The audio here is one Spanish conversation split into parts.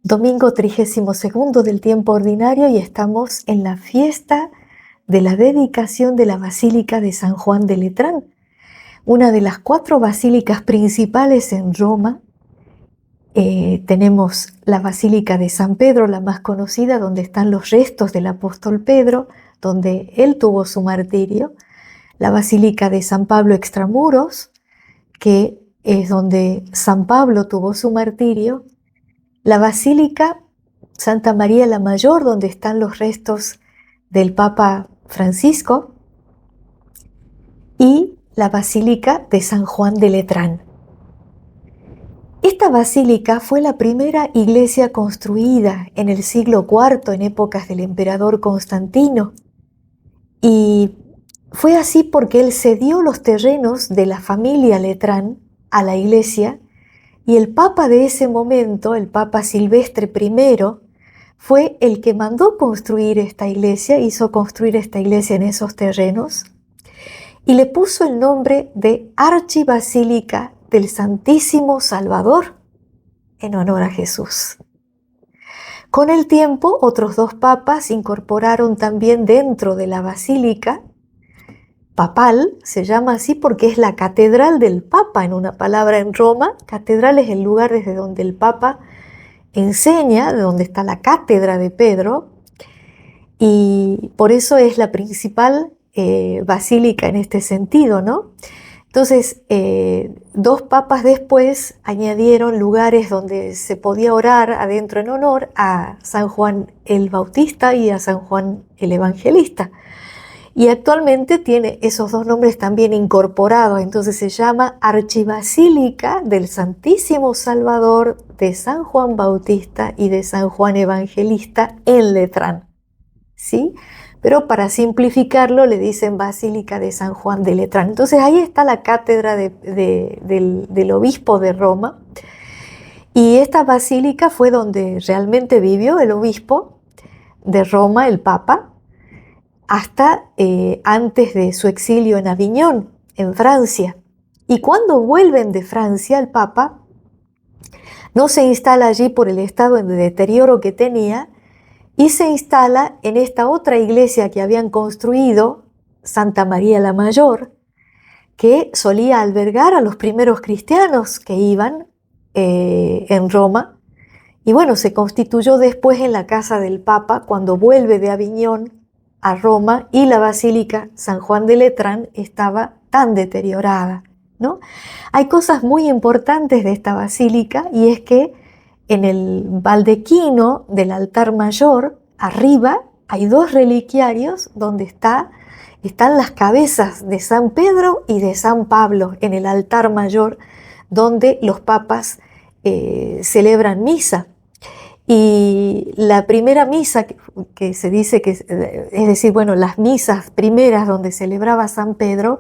Domingo 32 del tiempo ordinario y estamos en la fiesta de la dedicación de la Basílica de San Juan de Letrán, una de las 4 basílicas principales en Roma. Tenemos la Basílica de San Pedro, la más conocida, donde están los restos del apóstol Pedro, donde él tuvo su martirio. La Basílica de San Pablo Extramuros, que es donde San Pablo tuvo su martirio. La Basílica Santa María la Mayor, donde están los restos del Papa Francisco, y la Basílica de San Juan de Letrán. Esta basílica fue la primera iglesia construida en el siglo IV, en épocas del emperador Constantino, y fue así porque él cedió los terrenos de la familia Letrán a la iglesia, y el Papa de ese momento, el Papa Silvestre I, fue el que mandó construir esta iglesia, hizo construir esta iglesia en esos terrenos y le puso el nombre de Archibasílica del Santísimo Salvador en honor a Jesús. Con el tiempo, otros 2 papas incorporaron también dentro de la basílica papal, se llama así porque es la catedral del Papa, en una palabra en Roma. Catedral es el lugar desde donde el Papa enseña, de donde está la cátedra de Pedro, y por eso es la principal basílica en este sentido, ¿no? Entonces, 2 papas después añadieron lugares donde se podía orar adentro en honor a San Juan el Bautista y a San Juan el Evangelista. Y actualmente tiene esos 2 nombres también incorporados, entonces se llama Archibasílica del Santísimo Salvador de San Juan Bautista y de San Juan Evangelista en Letrán, ¿sí? Pero para simplificarlo le dicen Basílica de San Juan de Letrán. Entonces ahí está la cátedra del obispo de Roma, y esta basílica fue donde realmente vivió el obispo de Roma, el Papa, hasta antes de su exilio en Aviñón, en Francia. Y cuando vuelven de Francia, el Papa no se instala allí por el estado de deterioro que tenía, y se instala en esta otra iglesia que habían construido, Santa María la Mayor, que solía albergar a los primeros cristianos que iban en Roma. Y bueno, se constituyó después en la casa del Papa cuando vuelve de Aviñón a Roma, y la Basílica San Juan de Letrán estaba tan deteriorada, ¿no? Hay cosas muy importantes de esta basílica, y es que en el baldaquino del altar mayor, arriba, hay 2 reliquiarios donde están las cabezas de San Pedro y de San Pablo en el altar mayor, donde los papas celebran misa. Y la primera misa que se dice que, es decir, bueno, las misas primeras donde celebraba San Pedro,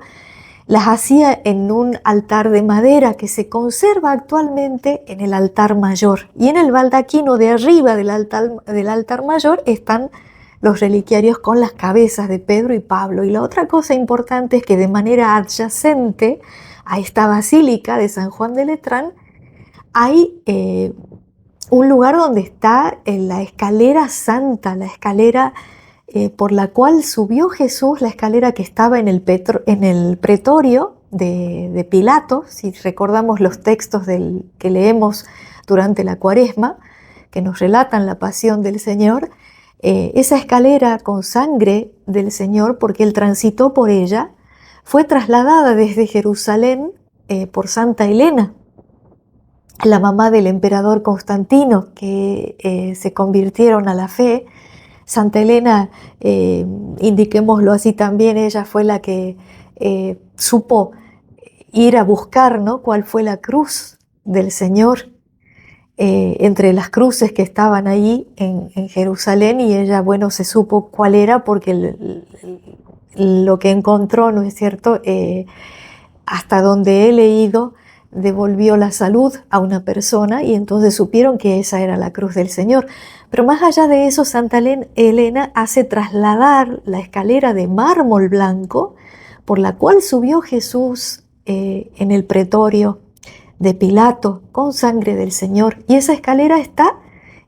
las hacía en un altar de madera que se conserva actualmente en el altar mayor. Y en el baldaquino de arriba del altar mayor están los reliquiarios con las cabezas de Pedro y Pablo. Y la otra cosa importante es que de manera adyacente a esta basílica de San Juan de Letrán hay un lugar donde está la escalera santa, la escalera por la cual subió Jesús, la escalera que estaba en el pretorio de Pilato, si recordamos los textos que leemos durante la Cuaresma, que nos relatan la pasión del Señor. Esa escalera con sangre del Señor, porque Él transitó por ella, fue trasladada desde Jerusalén por Santa Elena, la mamá del emperador Constantino, que se convirtieron a la fe. Santa Elena, indiquémoslo así también, ella fue la que supo ir a buscar, ¿no?, cuál fue la cruz del Señor entre las cruces que estaban ahí en Jerusalén, y ella, bueno, se supo cuál era porque lo que encontró, ¿no es cierto?, hasta donde he leído, devolvió la salud a una persona, y entonces supieron que esa era la cruz del Señor. Pero más allá de eso, Santa Elena hace trasladar la escalera de mármol blanco por la cual subió Jesús en el pretorio de Pilato con sangre del Señor, y esa escalera está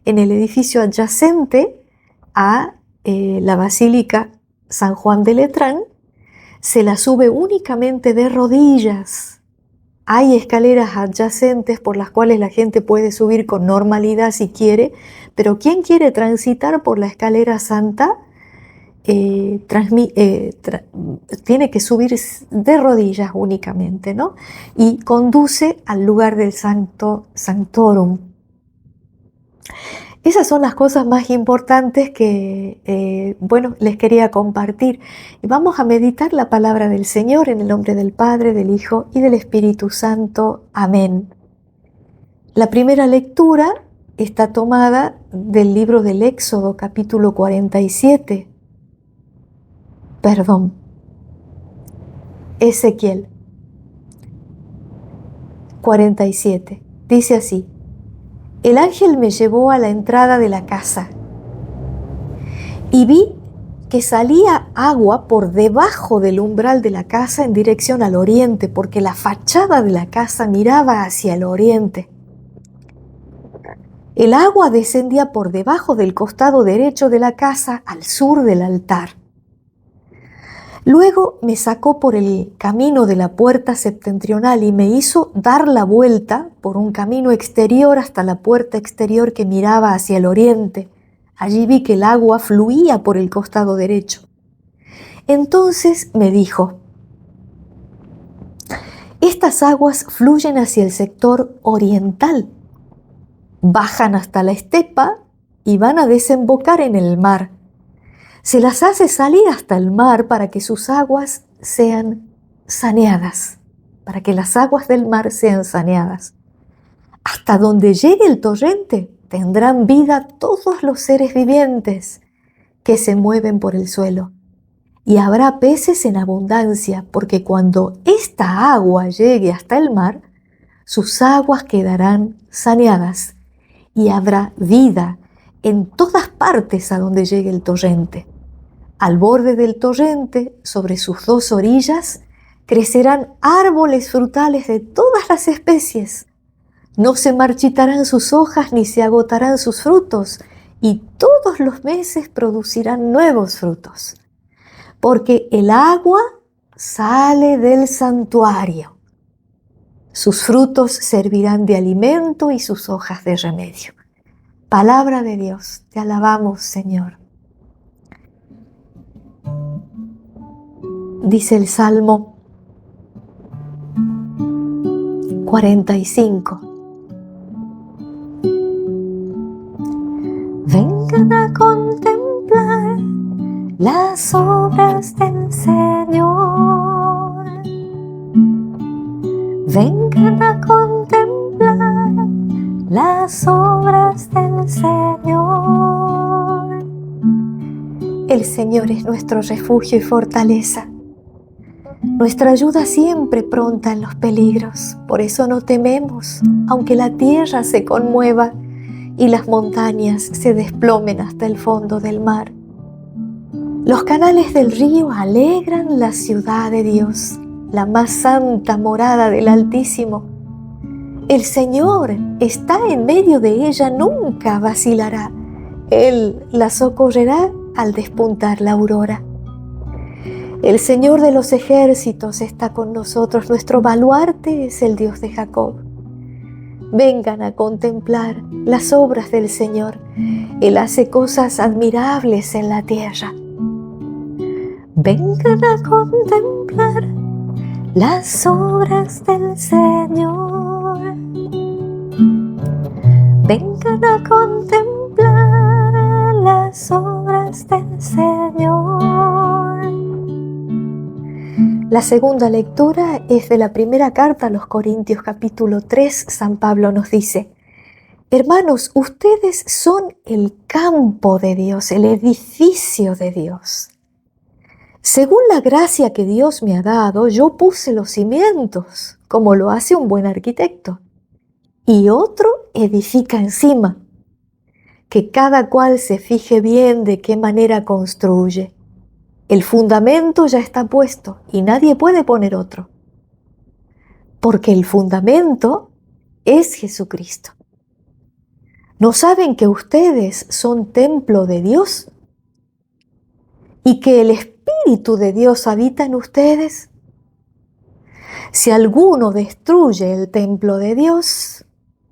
en el edificio adyacente a la Basílica San Juan de Letrán. Se la sube únicamente de rodillas. Hay escaleras adyacentes por las cuales la gente puede subir con normalidad si quiere, pero quien quiere transitar por la escalera santa tiene que subir de rodillas únicamente, ¿no? Y conduce al lugar del Sanctorum. Esas son las cosas más importantes que, les quería compartir. Y vamos a meditar la palabra del Señor en el nombre del Padre, del Hijo y del Espíritu Santo. Amén. La primera lectura está tomada del libro del Éxodo, capítulo 47. Ezequiel 47. Dice así: el ángel me llevó a la entrada de la casa y vi que salía agua por debajo del umbral de la casa en dirección al oriente, porque la fachada de la casa miraba hacia el oriente. El agua descendía por debajo del costado derecho de la casa al sur del altar. Luego me sacó por el camino de la puerta septentrional y me hizo dar la vuelta por un camino exterior hasta la puerta exterior que miraba hacia el oriente. Allí vi que el agua fluía por el costado derecho. Entonces me dijo: estas aguas fluyen hacia el sector oriental, bajan hasta la estepa y van a desembocar en el mar. Se las hace salir hasta el mar para que sus aguas sean saneadas, para que las aguas del mar sean saneadas. Hasta donde llegue el torrente tendrán vida todos los seres vivientes que se mueven por el suelo. Y habrá peces en abundancia, porque cuando esta agua llegue hasta el mar, sus aguas quedarán saneadas y habrá vida en todas partes a donde llegue el torrente. Al borde del torrente, sobre sus dos orillas, crecerán árboles frutales de todas las especies. No se marchitarán sus hojas ni se agotarán sus frutos, y todos los meses producirán nuevos frutos. Porque el agua sale del santuario. Sus frutos servirán de alimento y sus hojas de remedio. Palabra de Dios, te alabamos, Señor. Dice el Salmo 45. Vengan a contemplar las obras del Señor. Vengan a contemplar las obras del Señor. El Señor es nuestro refugio y fortaleza, nuestra ayuda siempre pronta en los peligros. Por eso no tememos, aunque la tierra se conmueva y las montañas se desplomen hasta el fondo del mar. Los canales del río alegran la ciudad de Dios, la más santa morada del Altísimo. El Señor está en medio de ella, nunca vacilará. Él la socorrerá al despuntar la aurora. El Señor de los ejércitos está con nosotros, nuestro baluarte es el Dios de Jacob. Vengan a contemplar las obras del Señor. Él hace cosas admirables en la tierra. Vengan a contemplar las obras del Señor. Vengan a contemplar las obras del Señor. La segunda lectura es de la primera carta a los Corintios, capítulo 3. San Pablo nos dice: hermanos, ustedes son el campo de Dios, el edificio de Dios. Según la gracia que Dios me ha dado, yo puse los cimientos, como lo hace un buen arquitecto, y otro edifica encima. Que cada cual se fije bien de qué manera construye. El fundamento ya está puesto y nadie puede poner otro, porque el fundamento es Jesucristo. ¿No saben que ustedes son templo de Dios y que el Espíritu de Dios habita en ustedes? Si alguno destruye el templo de Dios,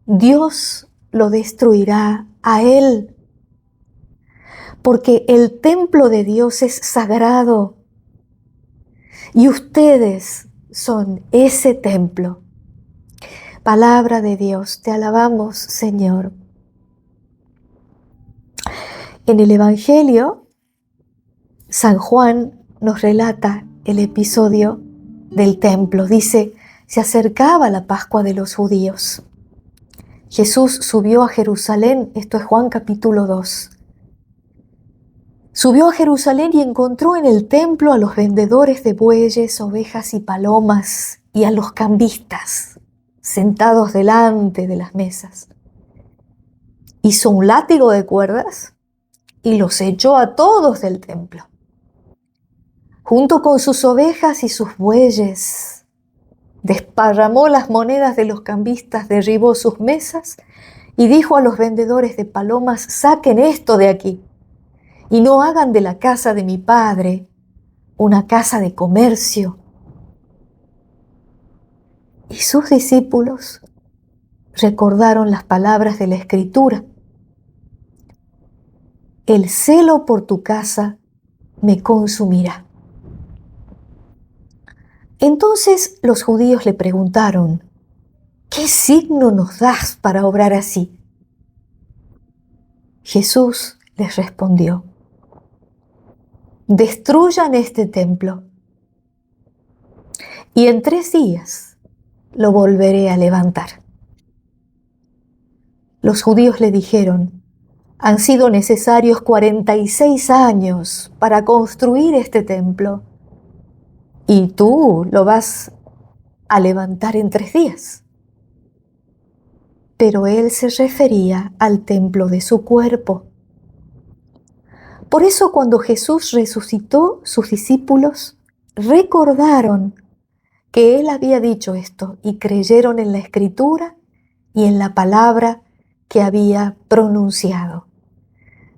Dios lo destruirá a él, porque el templo de Dios es sagrado y ustedes son ese templo. Palabra de Dios, te alabamos, Señor. En el Evangelio, San Juan nos relata el episodio del templo. Dice, se acercaba la Pascua de los judíos. Jesús subió a Jerusalén, esto es Juan capítulo 2. Subió a Jerusalén y encontró en el templo a los vendedores de bueyes, ovejas y palomas y a los cambistas sentados delante de las mesas. Hizo un látigo de cuerdas y los echó a todos del templo, junto con sus ovejas y sus bueyes. Desparramó las monedas de los cambistas, derribó sus mesas y dijo a los vendedores de palomas, saquen esto de aquí y no hagan de la casa de mi padre una casa de comercio. Y sus discípulos recordaron las palabras de la Escritura. El celo por tu casa me consumirá. Entonces los judíos le preguntaron, ¿qué signo nos das para obrar así? Jesús les respondió, destruyan este templo y en 3 días lo volveré a levantar. Los judíos le dijeron, han sido necesarios 46 años para construir este templo y tú lo vas a levantar en 3 días. Pero él se refería al templo de su cuerpo. Por eso cuando Jesús resucitó, sus discípulos recordaron que él había dicho esto y creyeron en la Escritura y en la palabra que había pronunciado.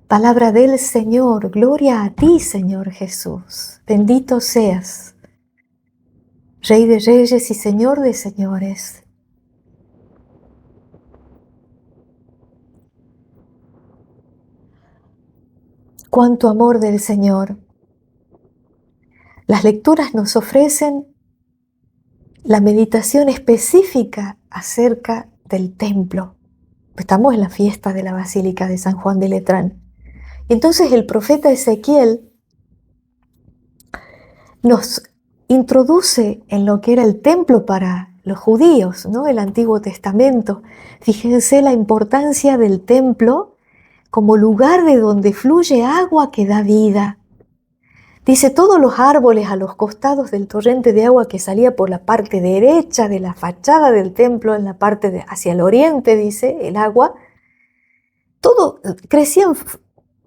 Palabra del Señor, gloria a ti, Señor Jesús. Bendito seas, Rey de reyes y Señor de señores. Cuánto amor del Señor. Las lecturas nos ofrecen la meditación específica acerca del templo. Estamos en la fiesta de la Basílica de San Juan de Letrán. Entonces el profeta Ezequiel nos introduce en lo que era el templo para los judíos, ¿no? El Antiguo Testamento. Fíjense la importancia del templo como lugar de donde fluye agua que da vida. Dice, todos los árboles a los costados del torrente de agua que salía por la parte derecha de la fachada del templo, en la parte hacia el oriente, dice, el agua, crecían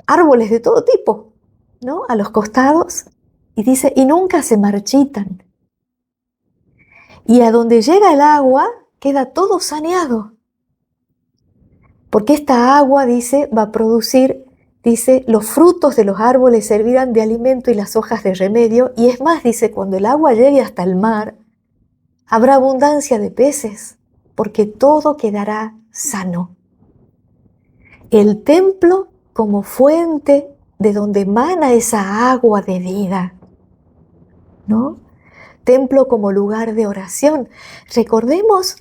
árboles de todo tipo, ¿no? A los costados, y dice, y nunca se marchitan. Y a donde llega el agua, queda todo saneado. Porque esta agua, dice, va a producir, dice, los frutos de los árboles servirán de alimento y las hojas de remedio. Y es más, dice, cuando el agua llegue hasta el mar, habrá abundancia de peces, porque todo quedará sano. El templo como fuente de donde emana esa agua de vida, ¿no? Templo como lugar de oración. Recordemos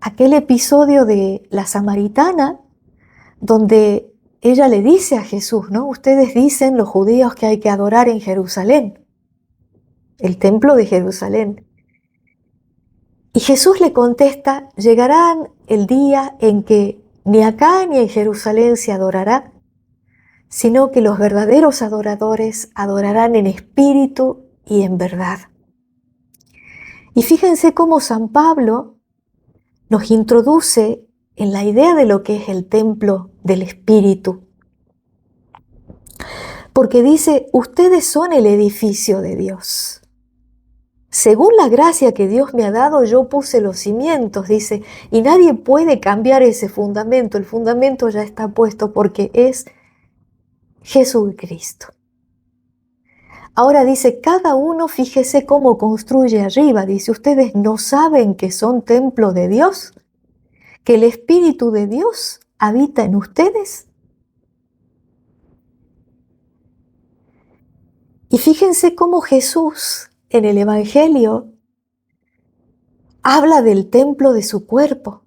aquel episodio de la samaritana, donde ella le dice a Jesús, ¿no? Ustedes dicen, los judíos, que hay que adorar en Jerusalén, el templo de Jerusalén. Y Jesús le contesta, llegarán el día en que ni acá ni en Jerusalén se adorará, sino que los verdaderos adoradores adorarán en espíritu y en verdad. Y fíjense cómo San Pablo nos introduce en la idea de lo que es el templo del Espíritu. Porque dice, ustedes son el edificio de Dios. Según la gracia que Dios me ha dado, yo puse los cimientos, dice, y nadie puede cambiar ese fundamento. El fundamento ya está puesto porque es Jesucristo. Ahora dice, cada uno fíjese cómo construye arriba. Dice, ¿ustedes no saben que son templo de Dios? ¿Que el Espíritu de Dios habita en ustedes? Y fíjense cómo Jesús en el Evangelio habla del templo de su cuerpo.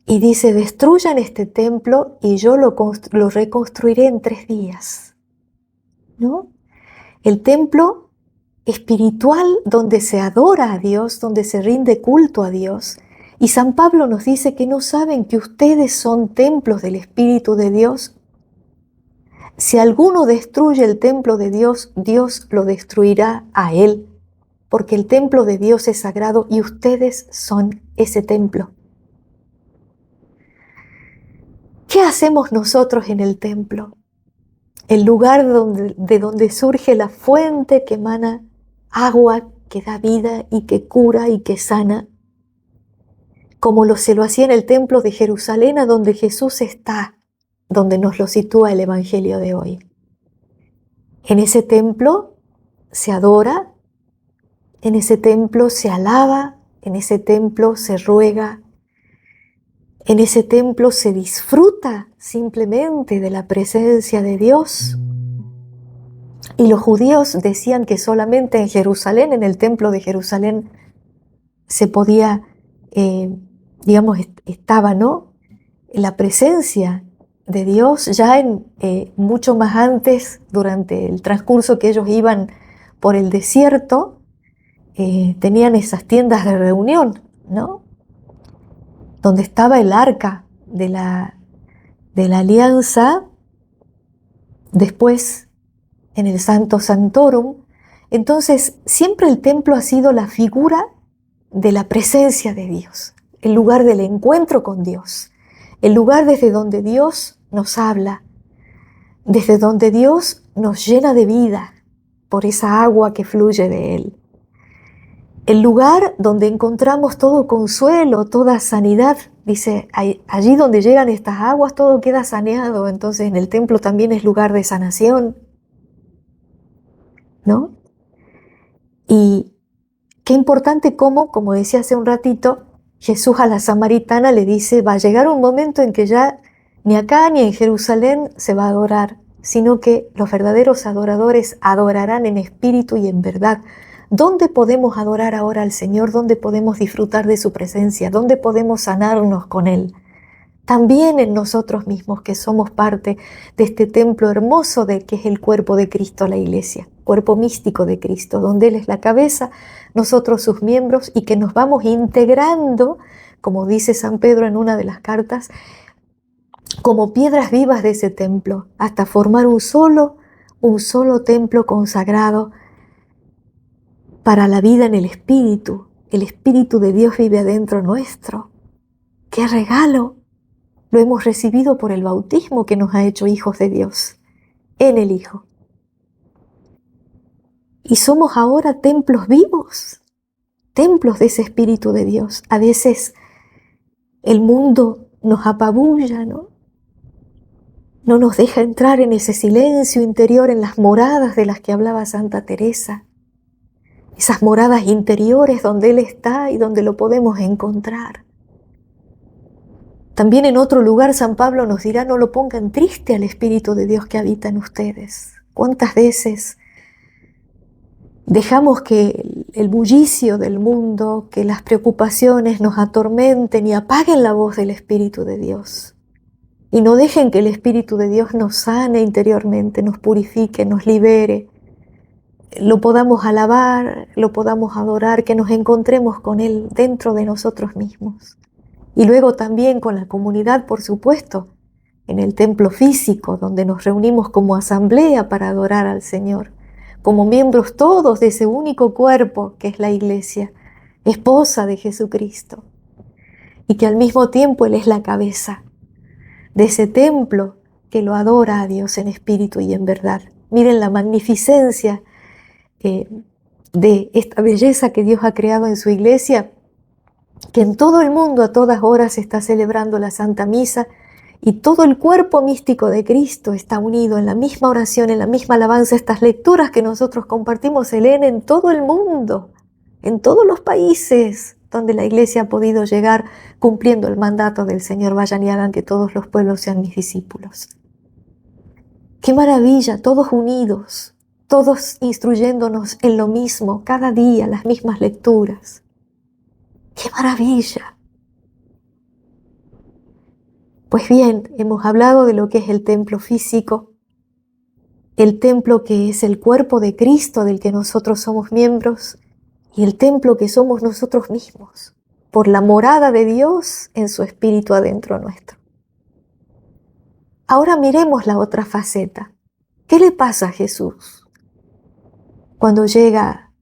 Y dice, destruyan este templo y yo lo reconstruiré en 3 días. ¿No? El templo espiritual donde se adora a Dios, donde se rinde culto a Dios. Y San Pablo nos dice que no saben que ustedes son templos del Espíritu de Dios. Si alguno destruye el templo de Dios, Dios lo destruirá a él, porque el templo de Dios es sagrado y ustedes son ese templo. ¿Qué hacemos nosotros en el templo? El lugar de donde surge la fuente que emana agua, que da vida y que cura y que sana, como se lo hacía en el templo de Jerusalén, a donde Jesús está, donde nos lo sitúa el Evangelio de hoy. En ese templo se adora, en ese templo se alaba, en ese templo se ruega, en ese templo se disfruta simplemente de la presencia de Dios. Y los judíos decían que solamente en Jerusalén, en el templo de Jerusalén, se podía, estaba, ¿no?, la presencia de Dios ya mucho más antes, durante el transcurso que ellos iban por el desierto, tenían esas tiendas de reunión, ¿no?, donde estaba el arca de la alianza, después en el Santo Santorum. Entonces, siempre el templo ha sido la figura de la presencia de Dios, el lugar del encuentro con Dios, el lugar desde donde Dios nos habla, desde donde Dios nos llena de vida por esa agua que fluye de Él. El lugar donde encontramos todo consuelo, toda sanidad. Dice, allí donde llegan estas aguas todo queda saneado. Entonces en el templo también es lugar de sanación, ¿no? Y qué importante como decía hace un ratito, Jesús a la samaritana le dice, va a llegar un momento en que ya ni acá ni en Jerusalén se va a adorar, sino que los verdaderos adoradores adorarán en espíritu y en verdad. ¿Dónde podemos adorar ahora al Señor? ¿Dónde podemos disfrutar de su presencia? ¿Dónde podemos sanarnos con Él? También en nosotros mismos, que somos parte de este templo hermoso que es el cuerpo de Cristo, la Iglesia, cuerpo místico de Cristo, donde Él es la cabeza, nosotros sus miembros, y que nos vamos integrando, como dice San Pedro en una de las cartas, como piedras vivas de ese templo, hasta formar un solo templo consagrado para la vida en el Espíritu. El Espíritu de Dios vive adentro nuestro. ¡Qué regalo! Lo hemos recibido por el bautismo que nos ha hecho hijos de Dios, en el Hijo. Y somos ahora templos vivos, templos de ese Espíritu de Dios. A veces el mundo nos apabulla, ¿no? No nos deja entrar en ese silencio interior, en las moradas de las que hablaba Santa Teresa. Esas moradas interiores donde Él está y donde lo podemos encontrar. También en otro lugar San Pablo nos dirá, no lo pongan triste al Espíritu de Dios que habita en ustedes. ¿Cuántas veces dejamos que el bullicio del mundo, que las preocupaciones nos atormenten y apaguen la voz del Espíritu de Dios? Y no dejen que el Espíritu de Dios nos sane interiormente, nos purifique, nos libere, lo podamos alabar, lo podamos adorar, que nos encontremos con Él dentro de nosotros mismos. Y luego también con la comunidad, por supuesto, en el templo físico, donde nos reunimos como asamblea para adorar al Señor, como miembros todos de ese único cuerpo que es la Iglesia, esposa de Jesucristo, y que al mismo tiempo Él es la cabeza de ese templo que lo adora a Dios en espíritu y en verdad. Miren la magnificencia de esta belleza que Dios ha creado en su iglesia, que en todo el mundo a todas horas se está celebrando la Santa Misa y todo el cuerpo místico de Cristo está unido en la misma oración, en la misma alabanza. Estas lecturas que nosotros compartimos se leen en todo el mundo, en todos los países donde la iglesia ha podido llegar, cumpliendo el mandato del Señor: vayan y hagan que todos los pueblos sean mis discípulos. ¡Qué maravilla! Todos unidos, todos instruyéndonos en lo mismo, cada día las mismas lecturas. ¡Qué maravilla! Pues bien, hemos hablado de lo que es el templo físico, el templo que es el cuerpo de Cristo del que nosotros somos miembros, y el templo que somos nosotros mismos, por la morada de Dios en su Espíritu adentro nuestro. Ahora miremos la otra faceta. ¿Qué le pasa a Jesús cuando llega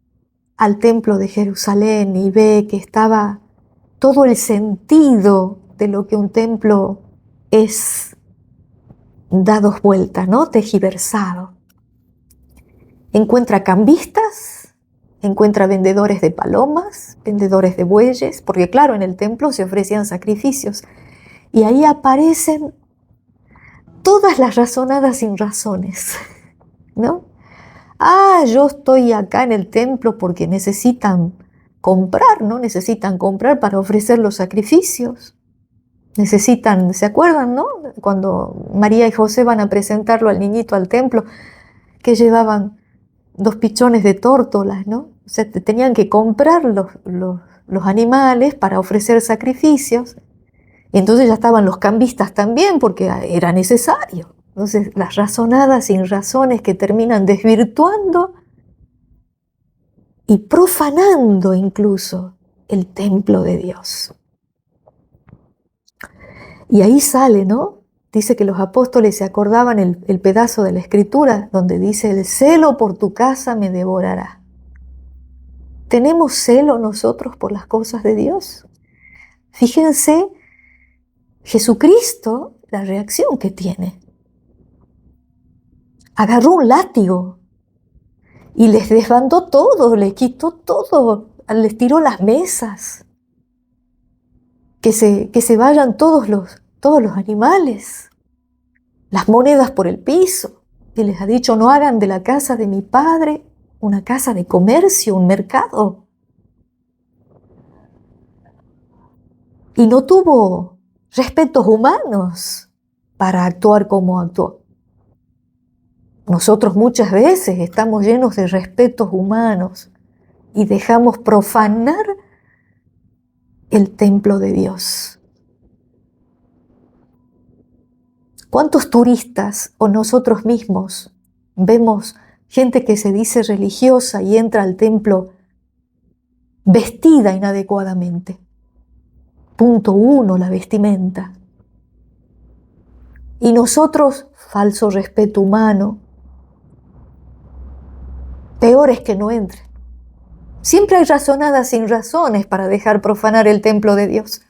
al templo de Jerusalén y ve que estaba todo el sentido de lo que un templo es dado vuelta, ¿no? Tergiversado? Encuentra cambistas, encuentra vendedores de palomas, vendedores de bueyes, porque claro, en el templo se ofrecían sacrificios. Y ahí aparecen todas las razonadas sin razones, ¿no? Yo estoy acá en el templo porque necesitan comprar, ¿no? Necesitan comprar para ofrecer los sacrificios. Necesitan, ¿se acuerdan, no? Cuando María y José van a presentarlo al niñito al templo, que llevaban 2 pichones de tórtolas, ¿no? O sea, tenían que comprar los animales para ofrecer sacrificios. Y entonces ya estaban los cambistas también, porque era necesario. Entonces, las razonadas sin razones que terminan desvirtuando y profanando incluso el templo de Dios. Y ahí sale, ¿no? Dice que los apóstoles se acordaban el pedazo de la Escritura donde dice: el celo por tu casa me devorará. ¿Tenemos celo nosotros por las cosas de Dios? Fíjense, Jesucristo, la reacción que tiene. Agarró un látigo y les desbandó todo, les quitó todo, les tiró las mesas. Que se vayan todos los animales, las monedas por el piso. Y les ha dicho: no hagan de la casa de mi Padre una casa de comercio, un mercado. Y no tuvo respetos humanos para actuar como actuó. Nosotros muchas veces estamos llenos de respetos humanos y dejamos profanar el templo de Dios. ¿Cuántos turistas o nosotros mismos vemos gente que se dice religiosa y entra al templo vestida inadecuadamente? Punto 1, la vestimenta. Y nosotros, falso respeto humano, peor es que no entre. Siempre hay razonadas sin razones para dejar profanar el templo de Dios.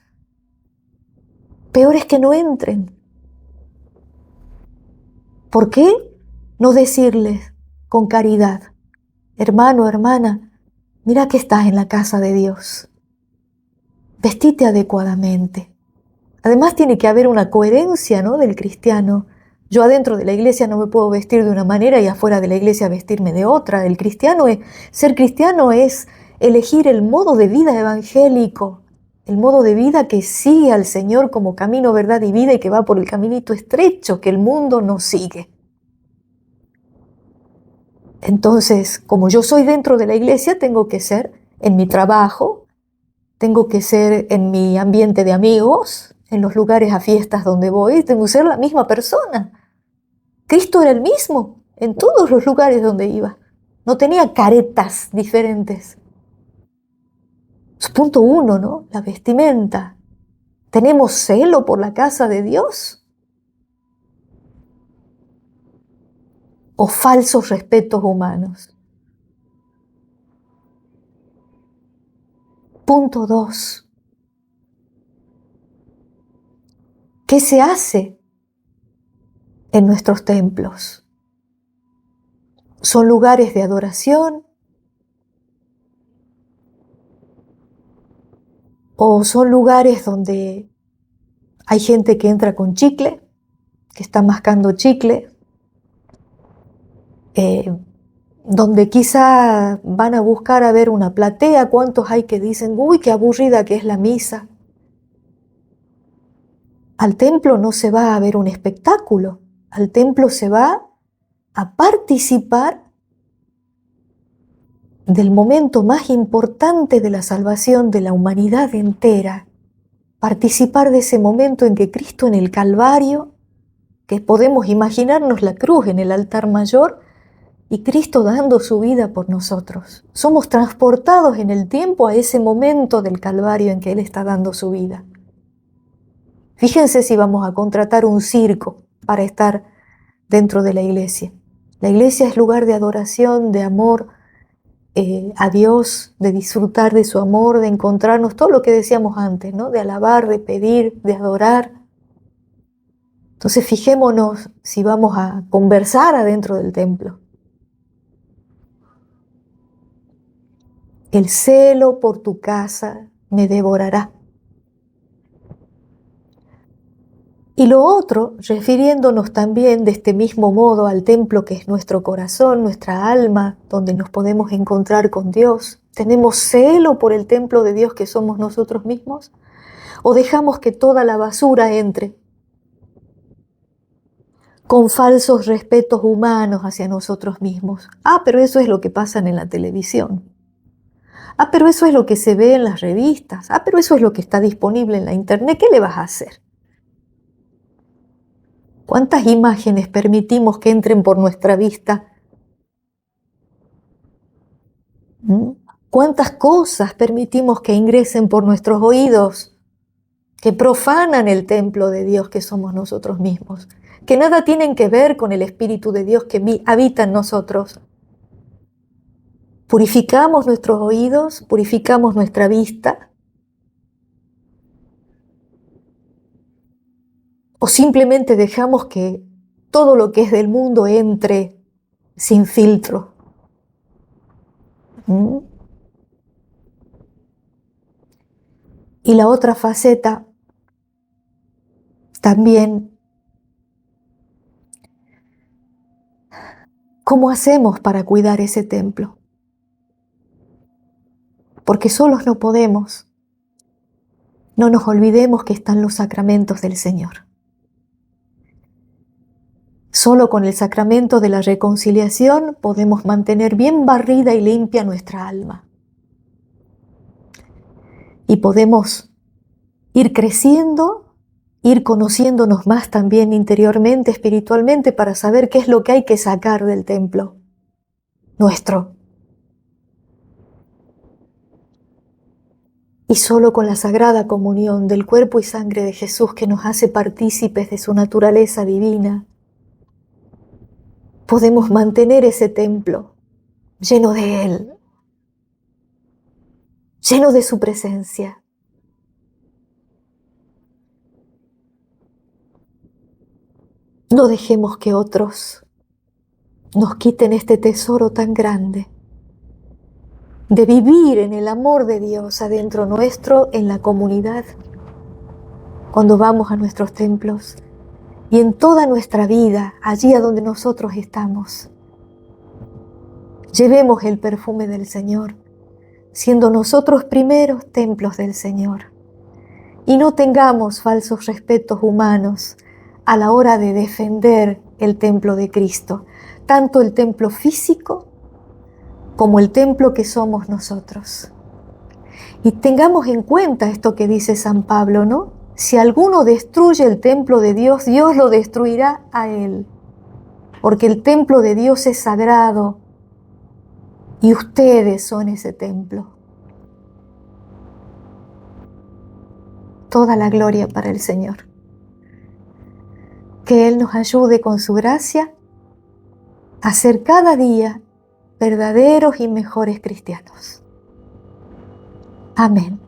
Peor es que no entren. ¿Por qué no decirles con caridad: hermano, hermana, mira que estás en la casa de Dios, vestite adecuadamente? Además tiene que haber una coherencia, ¿no?, del cristiano. Yo adentro de la iglesia no me puedo vestir de una manera y afuera de la iglesia vestirme de otra. Ser cristiano es elegir el modo de vida evangélico, el modo de vida que sigue al Señor como camino, verdad y vida, y que va por el caminito estrecho que el mundo no sigue. Entonces, como yo soy dentro de la iglesia, tengo que ser en mi trabajo, tengo que ser en mi ambiente de amigos, en los lugares a fiestas donde voy, tengo que ser la misma persona. Cristo era el mismo en todos los lugares donde iba. No tenía caretas diferentes. Punto 1, ¿no? La vestimenta. ¿Tenemos celo por la casa de Dios? ¿O falsos respetos humanos? Punto 2. ¿Qué se hace en nuestros templos? ¿Son lugares de adoración? O son lugares donde hay gente que entra con chicle, que está mascando chicle, donde quizá van a buscar a ver una platea. ¿Cuántos hay que dicen, uy, qué aburrida que es la misa? Al templo no se va a ver un espectáculo, al templo se va a participar del momento más importante de la salvación de la humanidad entera, participar de ese momento en que Cristo en el Calvario, que podemos imaginarnos la cruz en el altar mayor, y Cristo dando su vida por nosotros. Somos transportados en el tiempo a ese momento del Calvario en que Él está dando su vida. Fíjense si vamos a contratar un circo para estar dentro de la iglesia. La iglesia es lugar de adoración, de amor a Dios, de disfrutar de su amor, de encontrarnos, todo lo que decíamos antes, ¿no? De alabar, de pedir, de adorar. Entonces fijémonos si vamos a conversar adentro del templo. El celo por tu casa me devorará. Y lo otro, refiriéndonos también de este mismo modo al templo que es nuestro corazón, nuestra alma, donde nos podemos encontrar con Dios. ¿Tenemos celo por el templo de Dios que somos nosotros mismos? ¿O dejamos que toda la basura entre con falsos respetos humanos hacia nosotros mismos? Ah, pero eso es lo que pasa en la televisión. Ah, pero eso es lo que se ve en las revistas. Ah, pero eso es lo que está disponible en la internet. ¿Qué le vas a hacer? ¿Cuántas imágenes permitimos que entren por nuestra vista? ¿Cuántas cosas permitimos que ingresen por nuestros oídos, que profanan el templo de Dios que somos nosotros mismos, que nada tienen que ver con el Espíritu de Dios que habita en nosotros? ¿Purificamos nuestros oídos? ¿Purificamos nuestra vista? ¿O simplemente dejamos que todo lo que es del mundo entre sin filtro? Y la otra faceta también, ¿cómo hacemos para cuidar ese templo? Porque solos no podemos. No nos olvidemos que están los sacramentos del Señor. Solo con el sacramento de la reconciliación podemos mantener bien barrida y limpia nuestra alma. Y podemos ir creciendo, ir conociéndonos más también interiormente, espiritualmente, para saber qué es lo que hay que sacar del templo nuestro. Y solo con la sagrada comunión del cuerpo y sangre de Jesús, que nos hace partícipes de su naturaleza divina, podemos mantener ese templo lleno de Él, lleno de su presencia. No dejemos que otros nos quiten este tesoro tan grande de vivir en el amor de Dios adentro nuestro, en la comunidad, cuando vamos a nuestros templos y en toda nuestra vida, allí a donde nosotros estamos. Llevemos el perfume del Señor, siendo nosotros primeros templos del Señor. Y no tengamos falsos respetos humanos a la hora de defender el templo de Cristo, tanto el templo físico como el templo que somos nosotros. Y tengamos en cuenta esto que dice San Pablo, ¿no? Si alguno destruye el templo de Dios, Dios lo destruirá a él, porque el templo de Dios es sagrado y ustedes son ese templo. Toda la gloria para el Señor. Que Él nos ayude con su gracia a ser cada día verdaderos y mejores cristianos. Amén.